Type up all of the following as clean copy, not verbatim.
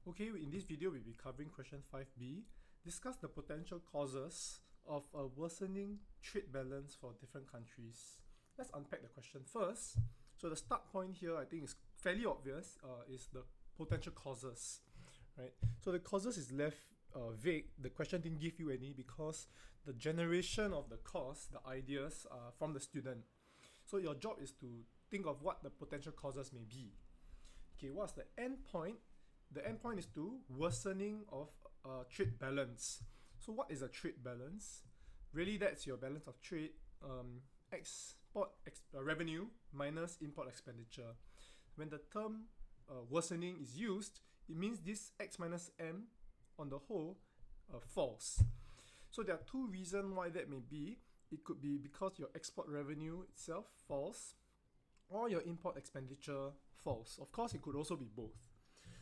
Okay, in this video we'll be covering question 5b. Discuss the potential causes of a worsening trade balance for different countries. Let's unpack the question first. So the start point here I think is fairly obvious, is the potential causes, right? So the causes is left vague. The question didn't give you any because the generation of the cause, the ideas, are from the student. So your job is to think of what the potential causes may be. Okay, what's the end point? The end point is to worsening of trade balance. So what is a trade balance? Really, that's your balance of trade, revenue minus import expenditure. When the term worsening is used, it means this x minus m on the whole falls. So there are two reasons why that may be. It could be because your export revenue itself falls, or your import expenditure falls. Of course, it could also be both.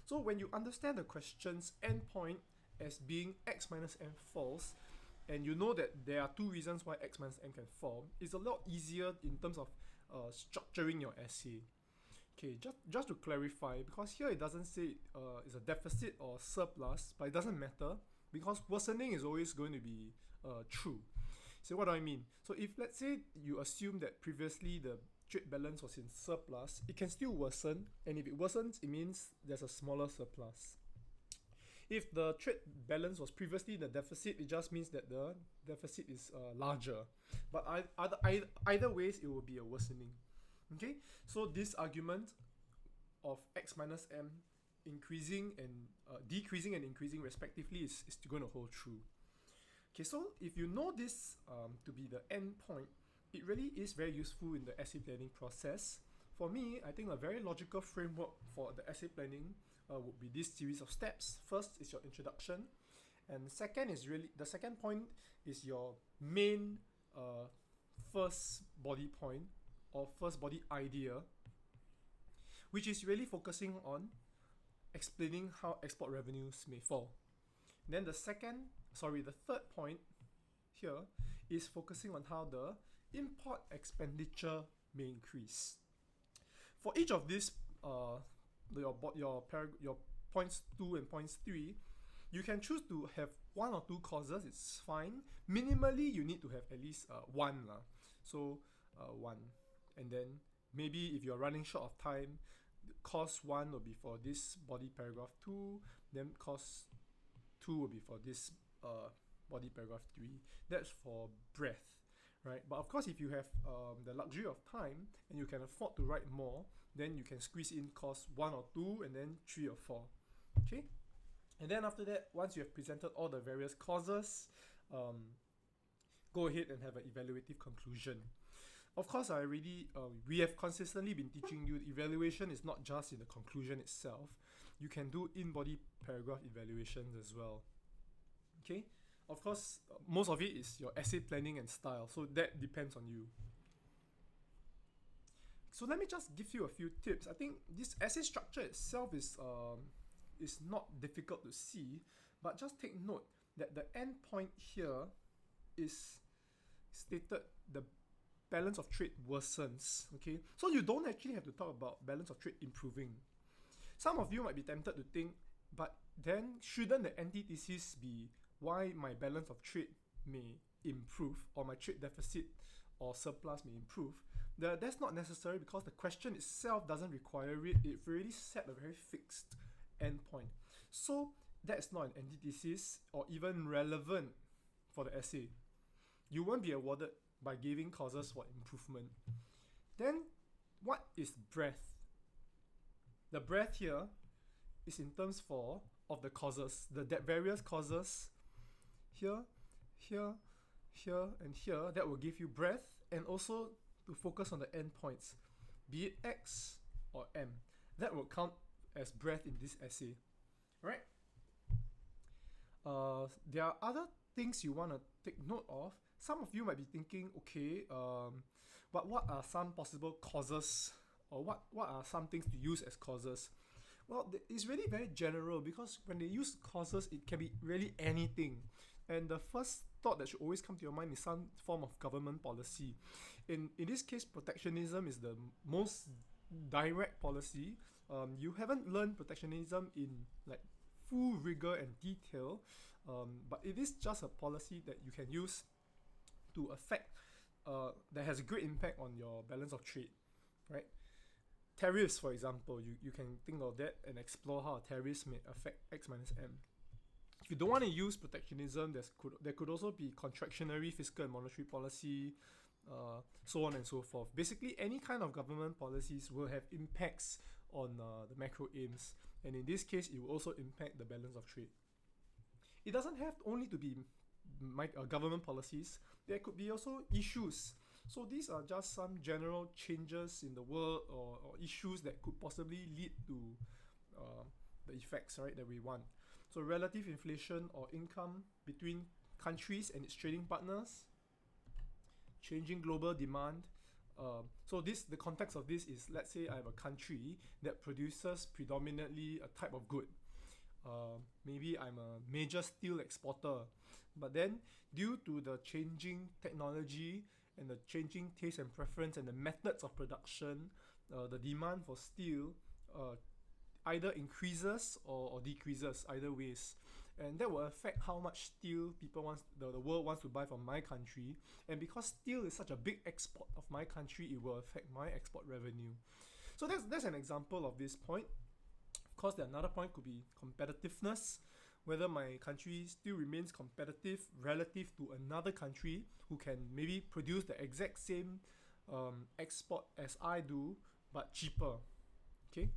So when you understand the question's endpoint as being x minus m falls, and you know that there are two reasons why x minus m can fall, it's a lot easier in terms of structuring your essay. Okay, just to clarify, because here it doesn't say it's a deficit or surplus, but it doesn't matter because worsening is always going to be true. So what do I mean? So if let's say you assume that previously the trade balance was in surplus, it can still worsen, and if it worsens, it means there's a smaller surplus. If the trade balance was previously in the deficit, it just means that the deficit is larger. But either ways, it will be a worsening. Okay, so this argument of x minus m increasing and decreasing and increasing respectively is going to hold true. Okay, so if you know this to be the end point, it really is very useful in the essay planning process. For me, I think a very logical framework for the essay planning would be this series of steps. First is your introduction, and the second point is your main first body point or first body idea, which is really focusing on explaining how export revenues may fall. Then the third point here is focusing on how the import expenditure may increase. For each of these, your points 2 and points 3, you can choose to have one or two causes. It's fine. Minimally, you need to have at least one. So one, and then maybe if you're running short of time, cause 1 will be for this body paragraph 2, then cause 2 will be for this body paragraph 3. That's for breadth, right? But of course, if you have the luxury of time and you can afford to write more, then you can squeeze in cause 1 or 2 and then 3 or 4. Okay, and then after that, once you have presented all the various causes, go ahead and have an evaluative conclusion. Of course, we have consistently been teaching you evaluation is not just in the conclusion itself. You can do in-body paragraph evaluations as well. Okay, of course, most of it is your essay planning and style, so that depends on you. So let me just give you a few tips. I think this essay structure itself is not difficult to see, but just take note that the end point here is stated the balance of trade worsens. Okay, so you don't actually have to talk about balance of trade improving. Some of you might be tempted to think, but then shouldn't the antithesis be why my balance of trade may improve or my trade deficit or surplus may improve? That's not necessary because the question itself doesn't require it. It really set a very fixed endpoint. So that's not an antithesis or even relevant for the essay. You won't be awarded by giving causes for improvement. Then what is breadth? The breadth here is in terms of the causes, the various causes here, here, here, and here that will give you breadth, and also to focus on the endpoints, be it x or m. That will count as breadth in this essay. Right? There are other things you want to take note of. Some of you might be thinking, okay, but what are some possible causes, or what are some things to use as causes? Well, it's really very general because when they use causes, it can be really anything. And the first thought that should always come to your mind is some form of government policy. In this case, protectionism is the most direct policy. You haven't learned protectionism in like full rigor and detail, but it is just a policy that you can use to affect, that has a great impact on your balance of trade, right? Tariffs, for example, you can think of that and explore how tariffs may affect X minus M. If you don't want to use protectionism, there could also be contractionary fiscal and monetary policy, so on and so forth. Basically, any kind of government policies will have impacts on the macro aims, and in this case, it will also impact the balance of trade. It doesn't have only to be government policies. There could be also issues. So these are just some general changes in the world, or issues that could possibly lead to the effects, right, that we want. So relative inflation or income between countries and its trading partners, changing global demand. So the context of this is, let's say I have a country that produces predominantly a type of good. Maybe I'm a major steel exporter, but then due to the changing technology and the changing taste and preference and the methods of production, the demand for steel either increases or decreases, either ways. And that will affect how much steel the world wants to buy from my country. And because steel is such a big export of my country, it will affect my export revenue. So that's an example of this point. Of course, another point could be competitiveness, whether my country still remains competitive relative to another country who can maybe produce the exact same export as I do, but cheaper. Okay,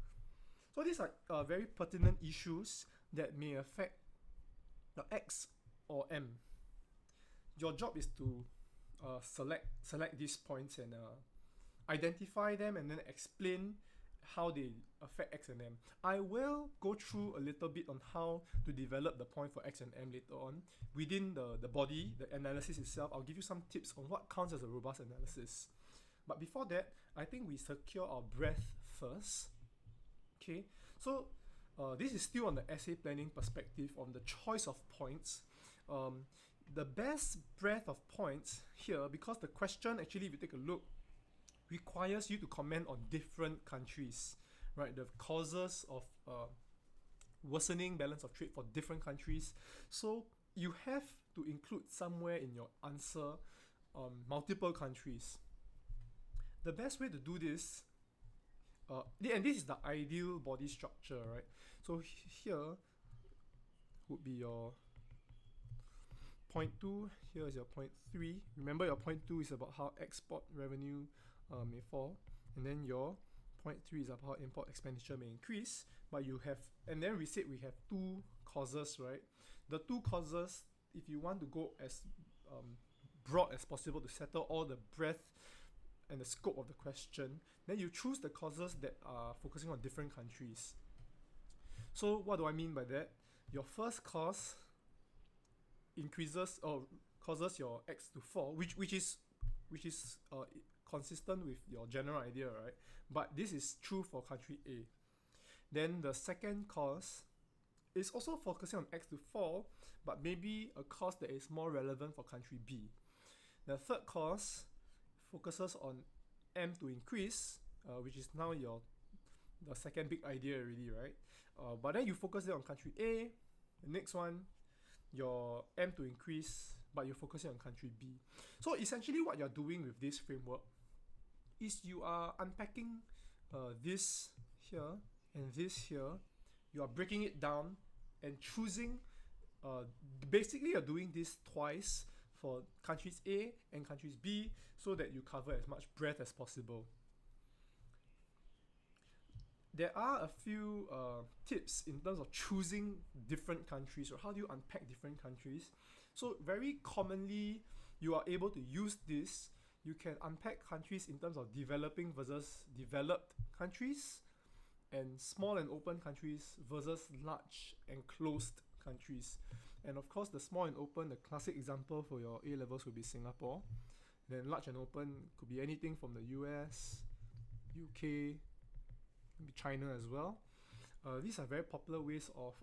so these are very pertinent issues that may affect the X or M. Your job is to select these points and identify them and then explain how they affect X and M. I will go through a little bit on how to develop the point for X and M later on. Within the body, the analysis itself, I'll give you some tips on what counts as a robust analysis. But before that, I think we secure our breadth first. Okay, so this is still on the essay planning perspective on the choice of points. The best breadth of points here, because the question actually, if you take a look, requires you to comment on different countries, right? The causes of worsening balance of trade for different countries. So you have to include somewhere in your answer multiple countries. The best way to do this, and this is the ideal body structure, right? So here would be your point 2, here is your point 3. Remember, your point 2 is about how export revenue may fall, and then your point 3 is about how import expenditure may increase. But you have, and then we said we have two causes, right? The two causes, if you want to go as broad as possible to settle all the breadth and the scope of the question, then you choose the causes that are focusing on different countries. So what do I mean by that? Your first cause increases or causes your X to fall, which is consistent with your general idea, right? But this is true for country A. Then the second cause is also focusing on X to fall, but maybe a cause that is more relevant for country B. The third cause focuses on M to increase, which is now the second big idea already, right? But then you focus it on country A. The next one, your M to increase, but you're focusing on country B. So essentially what you're doing with this framework is you are unpacking this here and this here. You are breaking it down and choosing, basically you're doing this twice for countries A and countries B so that you cover as much breadth as possible. There are a few tips in terms of choosing different countries, or how do you unpack different countries. So very commonly you are able to use this. You can unpack countries in terms of developing versus developed countries, and small and open countries versus large and closed countries. And of course, the small and open, the classic example for your A levels would be Singapore. Then large and open could be anything from the US, UK, maybe China as well. These are very popular ways of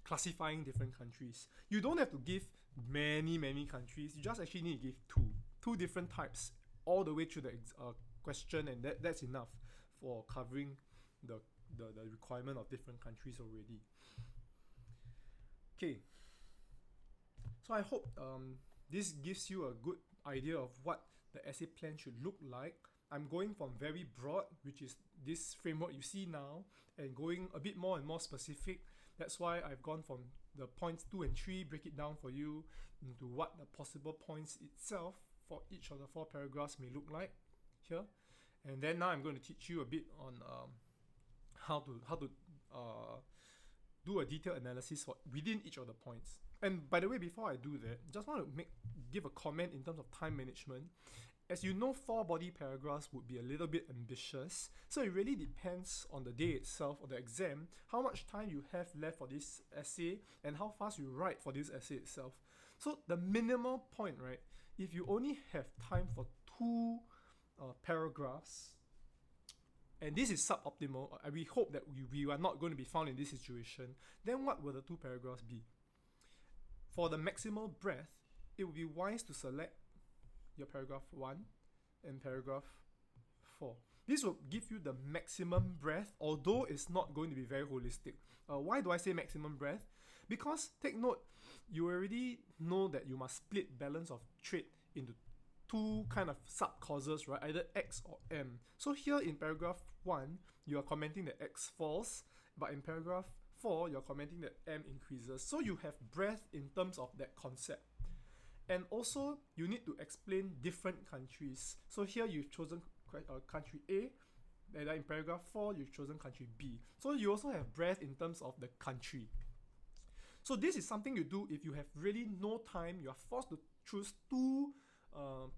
classifying different countries. You don't have to give many countries. You just actually need to give two different types all the way through the question, and that's enough for covering the requirement of different countries already. Okay, so I hope this gives you a good idea of what the essay plan should look like. I'm going from very broad, which is this framework you see now, and going a bit more and more specific. That's why I've gone from the points 2 and 3, break it down for you into what the possible points itself for each of the 4 paragraphs may look like here. And then now I'm going to teach you a bit on how to do a detailed analysis for within each of the points. And by the way, before I do that, just want to give a comment in terms of time management. As you know, 4 body paragraphs would be a little bit ambitious, so it really depends on the day itself or the exam, how much time you have left for this essay and how fast you write for this essay itself. So the minimal point, right, if you only have time for 2 paragraphs, and this is suboptimal, we hope that we are not going to be found in this situation, then what will the 2 paragraphs be? For the maximal breadth, it would be wise to select your paragraph 1 and paragraph 4. This will give you the maximum breadth, although it's not going to be very holistic. Why do I say maximum breadth? Because take note, you already know that you must split balance of trade into 2 kind of sub-causes, right? Either X or M. So here in paragraph 1, you are commenting that X falls, but in paragraph 4, you're commenting that M increases. So you have breadth in terms of that concept. And also, you need to explain different countries. So here you've chosen country A, and then in paragraph 4, you've chosen country B. So you also have breadth in terms of the country. So this is something you do if you have really no time, you are forced to choose 2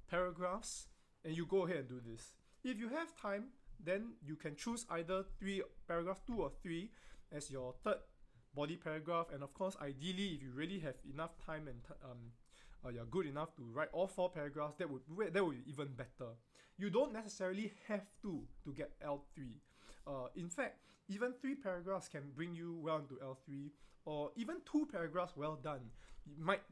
paragraphs, and you go ahead and do this. If you have time, then you can choose either paragraph 2 or 3 as your third body paragraph, and of course, ideally, if you really have enough time and you're good enough to write all 4 paragraphs, that would be even better. You don't necessarily have to get L3. In fact, even 3 paragraphs can bring you well into L3, or even 2 paragraphs well done might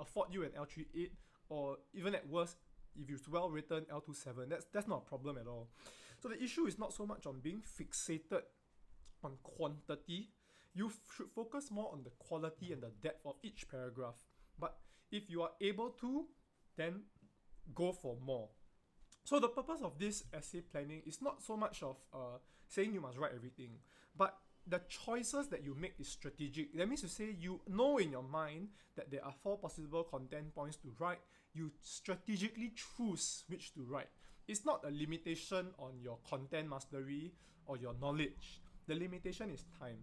afford you an L3-8, or even at worst, if it's well written, L2-7. That's not a problem at all. So the issue is not so much on being fixated on quantity. You should focus more on the quality and the depth of each paragraph. But if you are able to, then go for more. So the purpose of this essay planning is not so much of saying you must write everything, but the choices that you make is strategic. That means to say you know in your mind that there are 4 possible content points to write. You strategically choose which to write. It's not a limitation on your content mastery or your knowledge. The limitation is time.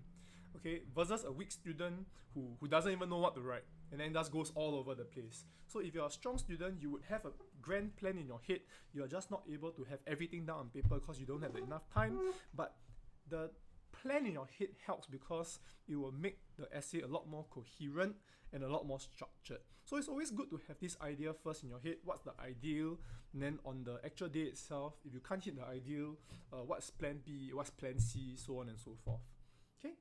Okay, versus a weak student who doesn't even know what to write and then just goes all over the place. So if you're a strong student, you would have a grand plan in your head. You're just not able to have everything down on paper because you don't have enough time. But the plan in your head helps because it will make the essay a lot more coherent and a lot more structured. So it's always good to have this idea first in your head. What's the ideal? And then on the actual day itself, if you can't hit the ideal, what's plan B, what's plan C, so on and so forth. Okay?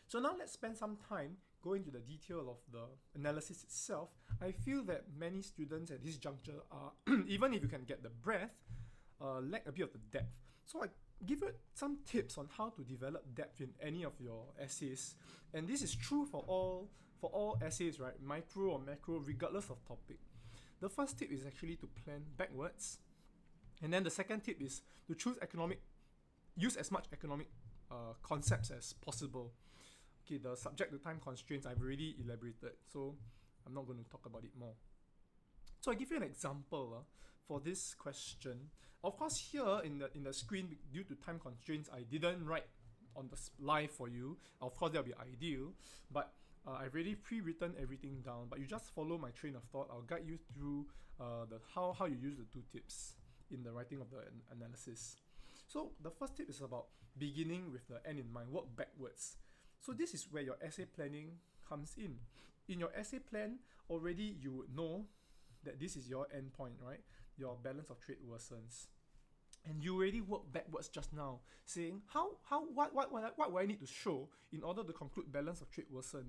So now let's spend some time going into the detail of the analysis itself. I feel that many students at this juncture are, even if you can get the breadth, lack a bit of the depth. So I give you some tips on how to develop depth in any of your essays. And this is true for all essays, right? Micro or macro, regardless of topic. The first tip is actually to plan backwards. And then the second tip is to use as much economic concepts as possible. Okay, the subject to time constraints I've already elaborated, so I'm not going to talk about it more. So I give you an example for this question. Of course, here in the screen, due to time constraints, I didn't write on the live for you. Of course, that would be ideal, but I've already pre-written everything down. But you just follow my train of thought. I'll guide you through how you use the 2 tips in the writing of the analysis. So the first tip is about beginning with the end in mind. Work backwards. So this is where your essay planning comes in. In your essay plan, already you would know that this is your end point, right? Your balance of trade worsens. And you already work backwards just now, saying what will I need to show in order to conclude balance of trade worsen?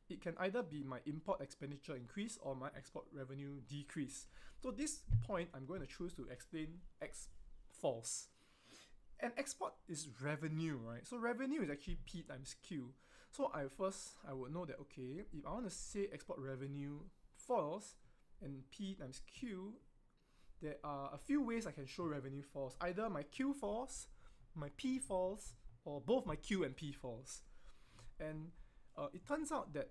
It can either be my import expenditure increase or my export revenue decrease. So this point, I'm going to choose to explain X false. And export is revenue, right? So revenue is actually P times Q. So I would know that, okay, if I want to say export revenue falls and P times Q, there are a few ways I can show revenue falls. Either my Q falls, my P falls, or both my Q and P falls. And it turns out that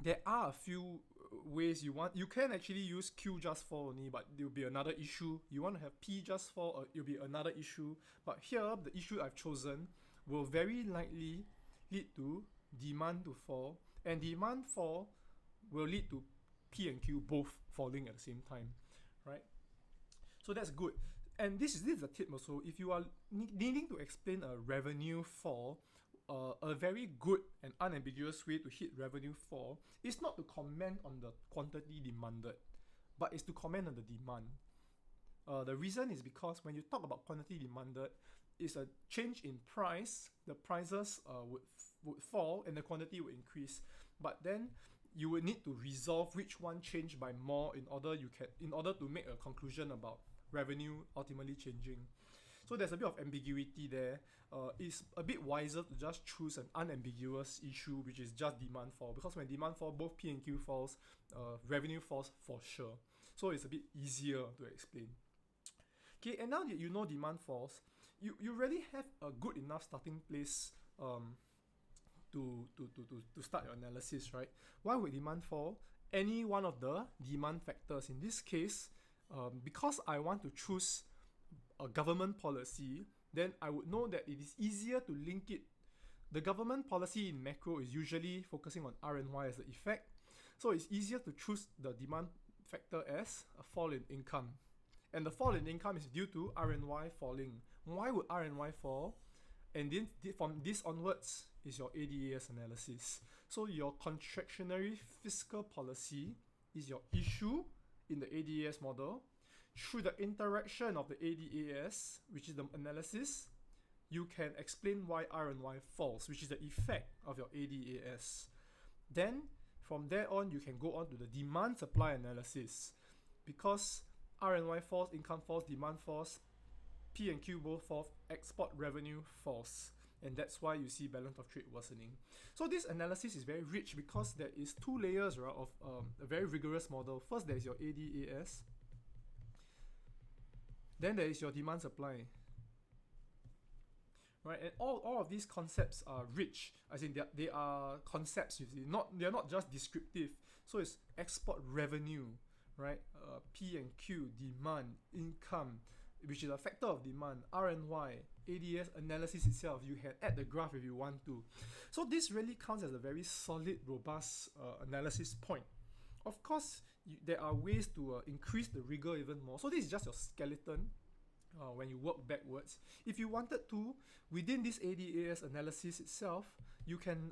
there are a few ways you can actually use Q just fall only, but there will be another issue. You want to have P just fall, or it will be another issue. But here, the issue I've chosen will very likely lead to demand to fall, and demand fall will lead to P and Q both falling at the same time, right? So that's good. And this is a tip also. If you are needing to explain a revenue fall, a very good and unambiguous way to hit revenue fall is not to comment on the quantity demanded, but is to comment on the demand. The reason is because when you talk about quantity demanded, it's a change in price. The prices would fall and the quantity would increase. But then you would need to resolve which one changed by more in order to make a conclusion about revenue ultimately changing. So there's a bit of ambiguity there. It's a bit wiser to just choose an unambiguous issue, which is just demand fall, because when demand fall, both P and Q falls, revenue falls for sure. So it's a bit easier to explain. Okay, and now that you know demand falls, you really have a good enough starting place to start your analysis, right? Why would demand fall? Any one of the demand factors. In this case, because I want to choose a government policy, then I would know that it is easier to link it. The government policy in macro is usually focusing on R and Y as the effect, so it's easier to choose the demand factor as a fall in income. And the fall in income is due to R and Y falling. Why would R and Y fall? And then from this onwards is your ADAS analysis. So your contractionary fiscal policy is your issue in the ADAS model. Through the interaction of the ADAS, which is the analysis, you can explain why R and Y falls, which is the effect of your ADAS. Then, from there on, you can go on to the demand-supply analysis. Because R and Y falls, income falls, demand falls, P and Q both fall, export revenue falls. And that's why you see balance of trade worsening. So this analysis is very rich because there is two layers, right, of a very rigorous model. First, there is your ADAS. Then there is your demand supply, right? And all of these concepts are rich, as in they are concepts, you see, they're not just descriptive. So it's export revenue, right? P and Q, demand, income, which is a factor of demand, R and Y, ADS analysis itself. You can add the graph if you want to. So this really counts as a very solid, robust analysis point. Of course, there are ways to increase the rigor even more. So this is just your skeleton when you work backwards. If you wanted to, within this ADAS analysis itself, you can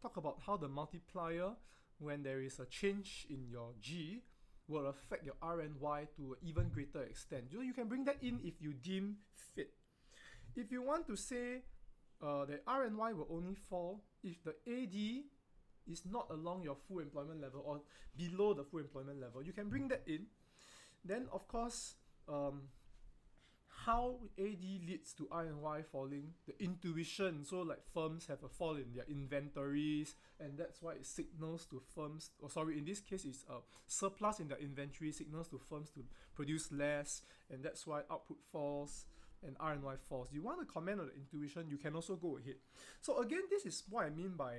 talk about how the multiplier, when there is a change in your G, will affect your R and Y to an even greater extent. So you can bring that in if you deem fit. If you want to say that R and Y will only fall if the AD is not along your full employment level or below the full employment level, you can bring that in. Then, of course, how AD leads to R and Y falling, the intuition. So like firms have a fall in their inventories, and that's why it signals to firms, in this case it's a surplus in their inventory, signals to firms to produce less, and that's why output falls and R and Y falls. You want to comment on the intuition, you can also go ahead. So again, this is what I mean by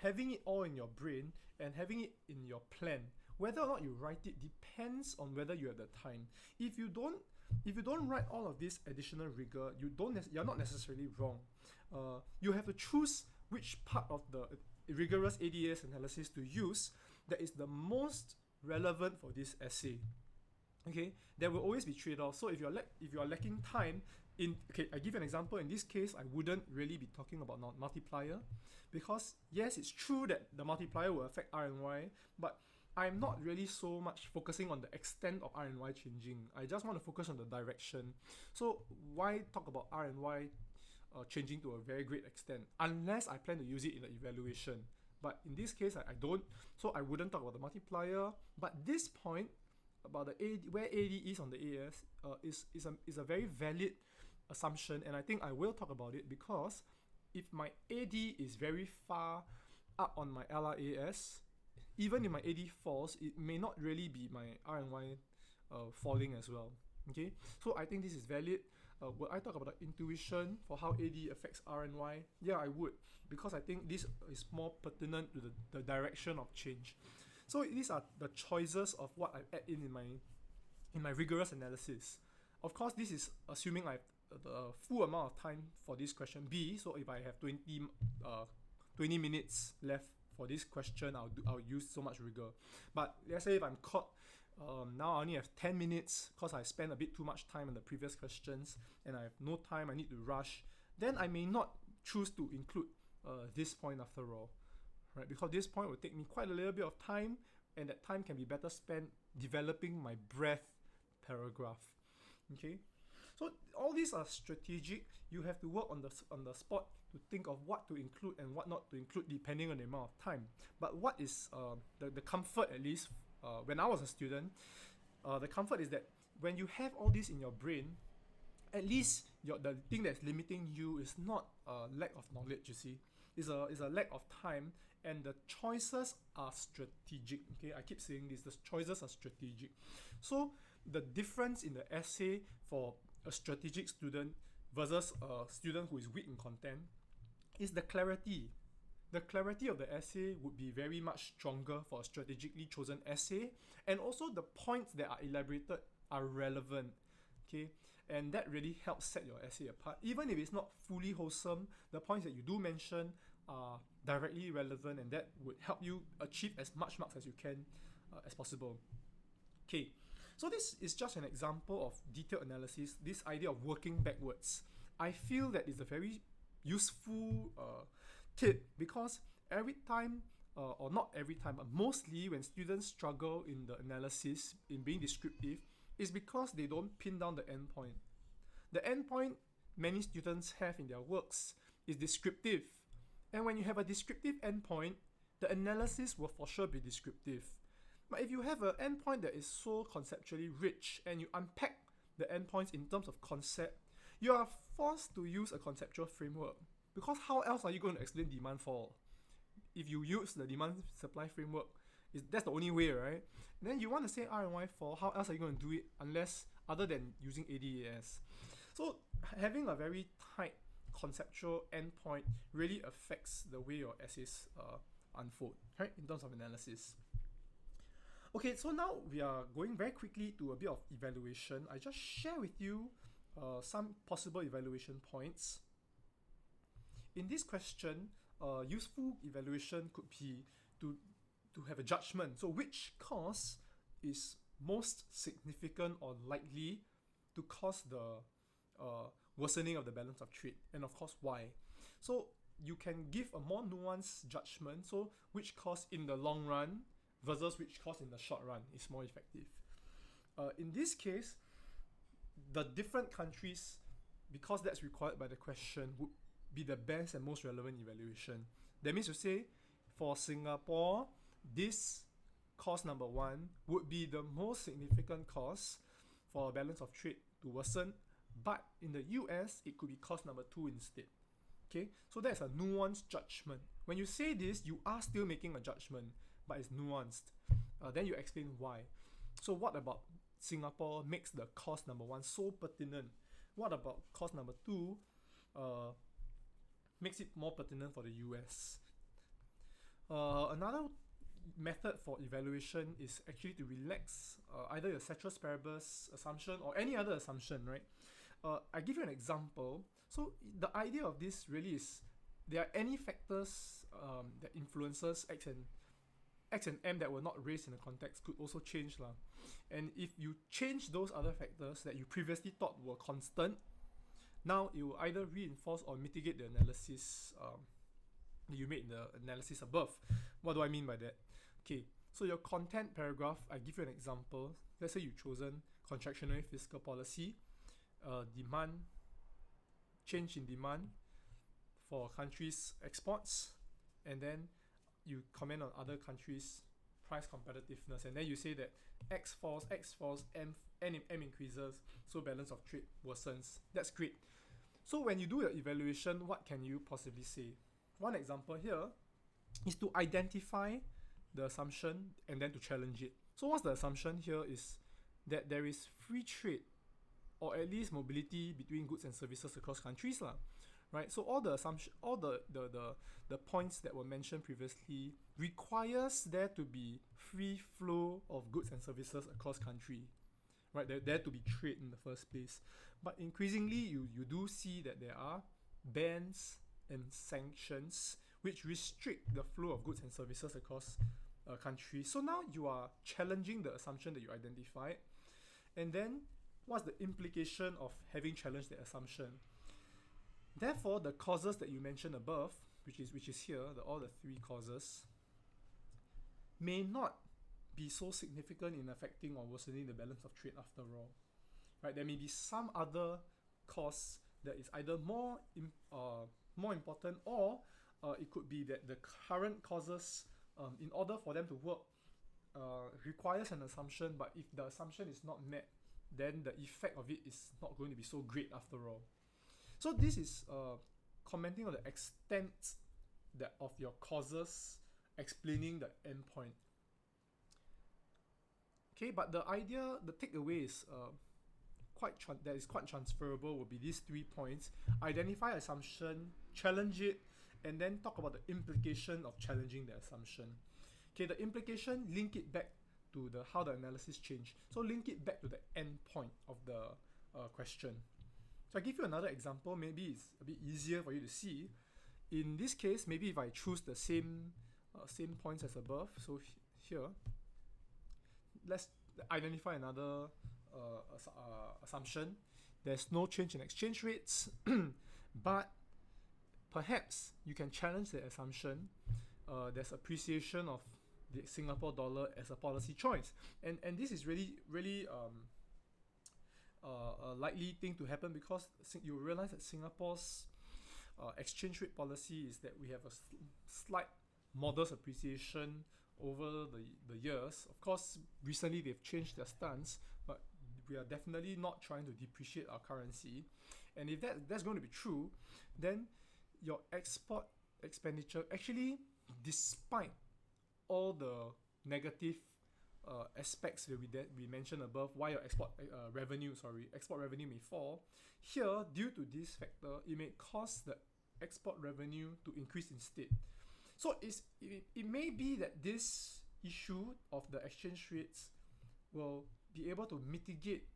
having it all in your brain and having it in your plan. Whether or not you write it depends on whether you have the time. If you don't write all of this additional rigor, you're not necessarily wrong. You have to choose which part of the rigorous ADAS analysis to use that is the most relevant for this essay. Okay, there will always be trade-offs. So if you are lacking time, I give you an example. In this case, I wouldn't really be talking about multiplier, because yes, it's true that the multiplier will affect R and Y, but I'm not really so much focusing on the extent of R and Y changing. I just want to focus on the direction. So why talk about R and Y changing to a very great extent, unless I plan to use it in the evaluation. But in this case, I don't, so I wouldn't talk about the multiplier. But this point about the AD, where AD is on the AS is a very valid assumption, and I think I will talk about it, because if my AD is very far up on my LRAS, even if my AD falls, it may not really be my RNY falling as well. Okay, so I think this is valid. Would I talk about the intuition for how AD affects RNY? Yeah, I would, because I think this is more pertinent to the direction of change. So these are the choices of what I add in my rigorous analysis. Of course, this is assuming I have the full amount of time for this question B. So if I have 20 minutes left for this question, I'll use so much rigor. But let's say if I'm caught, now I only have 10 minutes because I spent a bit too much time on the previous questions and I have no time, I need to rush, then I may not choose to include this point after all, right? Because this point will take me quite a little bit of time, and that time can be better spent developing my breadth paragraph. Okay, so all these are strategic. You have to work on the spot to think of what to include and what not to include depending on the amount of time. But what is the comfort, at least when I was a student, the comfort is that when you have all this in your brain, at least the thing that's limiting you is not a lack of knowledge, you see. It's a lack of time, and the choices are strategic. Okay, I keep saying this, the choices are strategic. So the difference in the essay for a strategic student versus a student who is weak in content is the clarity. The clarity of the essay would be very much stronger for a strategically chosen essay, and also the points that are elaborated are relevant. Okay, and that really helps set your essay apart. Even if it's not fully wholesome, the points that you do mention are directly relevant, and that would help you achieve as much marks as you can as possible. Okay, so this is just an example of detailed analysis, this idea of working backwards. I feel that is a very useful tip, because every time, or not every time, but mostly when students struggle in the analysis, in being descriptive, is because they don't pin down the endpoint. The endpoint many students have in their works is descriptive. And when you have a descriptive endpoint, the analysis will for sure be descriptive. But if you have an endpoint that is so conceptually rich and you unpack the endpoints in terms of concept, you are forced to use a conceptual framework. Because how else are you going to explain demand fall? If you use the demand supply framework, that's the only way, right? And then you want to say RNY fall, how else are you going to do it unless other than using ADAS? So having a very tight conceptual endpoint really affects the way your essays unfold, right, in terms of analysis. Okay, so now we are going very quickly to a bit of evaluation. I just share with you some possible evaluation points. In this question, useful evaluation could be to have a judgment. So which cause is most significant or likely to cause the worsening of the balance of trade, and of course why. So you can give a more nuanced judgment, so which cause in the long run versus which cause in the short run is more effective. In this case, the different countries, because that's required by the question, would be the best and most relevant evaluation. That means to say, for Singapore, this cause number 1 would be the most significant cause for a balance of trade to worsen, but in the US, it could be cause number 2 instead. Okay, so that's a nuanced judgment. When you say this, you are still making a judgment, but it's nuanced. Then you explain why. So what about Singapore makes the cause number 1 so pertinent? What about cause number 2 makes it more pertinent for the US? Another method for evaluation is actually to relax either your ceteris paribus assumption or any other assumption, right? I give you an example. So the idea of this really is there are any factors that influences X and M that were not raised in the context could also change lah. And if you change those other factors that you previously thought were constant, now it will either reinforce or mitigate the analysis you made in the analysis above. What do I mean by that? Okay, so your content paragraph, I give you an example. Let's say you've chosen contractionary fiscal policy, demand, change in demand for countries' exports, and then you comment on other countries' price competitiveness, and then you say that X falls, M increases, so balance of trade worsens. That's great. So when you do your evaluation, what can you possibly say? One example here is to identify the assumption and then to challenge it. So what's the assumption here is that there is free trade or at least mobility between goods and services across countries lah, right? So all the assumption, all the points that were mentioned previously requires there to be free flow of goods and services across country, right? There to be trade in the first place. But increasingly, you do see that there are bans and sanctions which restrict the flow of goods and services across a country. So now you are challenging the assumption that you identified, and then what's the implication of having challenged the assumption? Therefore, the causes that you mentioned above, which is here, all the three causes, may not be so significant in affecting or worsening the balance of trade after all. Right? There may be some other cause that is either more important, or it could be that the current causes, in order for them to work, requires an assumption, but if the assumption is not met, then the effect of it is not going to be so great after all. So this is commenting on the extent that of your causes explaining the endpoint. Okay, but the idea, the takeaway is that is quite transferable will be these 3 points: identify assumption, challenge it, and then talk about the implication of challenging the assumption. Okay, the implication, link it back to the how the analysis changed. So link it back to the endpoint of the question. So I give you another example. Maybe it's a bit easier for you to see. In this case, maybe if I choose the same points as above. So here, let's identify another assumption. There's no change in exchange rates, but perhaps you can challenge the assumption. There's appreciation of the Singapore dollar as a policy choice, and this is really a likely thing to happen, because you realize that Singapore's exchange rate policy is that we have a slight modest appreciation over the years. Of course, recently they've changed their stance, but we are definitely not trying to depreciate our currency. And if that's going to be true, then your export expenditure, actually, despite all the negative aspects that we mentioned above, why your export revenue may fall, here, due to this factor, it may cause the export revenue to increase instead. So it may be that this issue of the exchange rates will be able to mitigate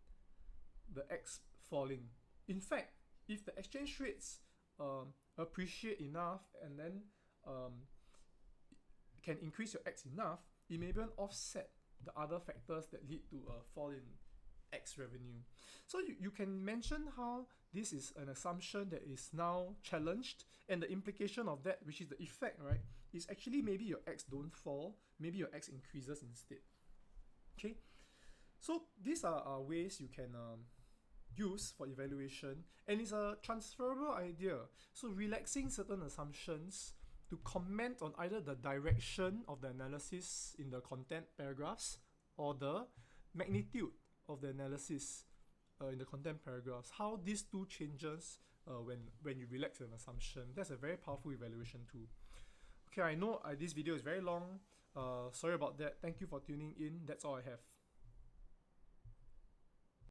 the X falling. In fact, if the exchange rates appreciate enough and then can increase your X enough, it may even offset the other factors that lead to a fall in X revenue. So you can mention how this is an assumption that is now challenged, and the implication of that, which is the effect, right, is actually maybe your X don't fall, maybe your X increases instead. Okay, so these are ways you can use for evaluation, and it's a transferable idea. So relaxing certain assumptions to comment on either the direction of the analysis in the content paragraphs or the magnitude of the analysis in the content paragraphs. How these two changes when you relax an assumption. That's a very powerful evaluation tool. Okay, I know this video is very long. Sorry about that. Thank you for tuning in. That's all I have.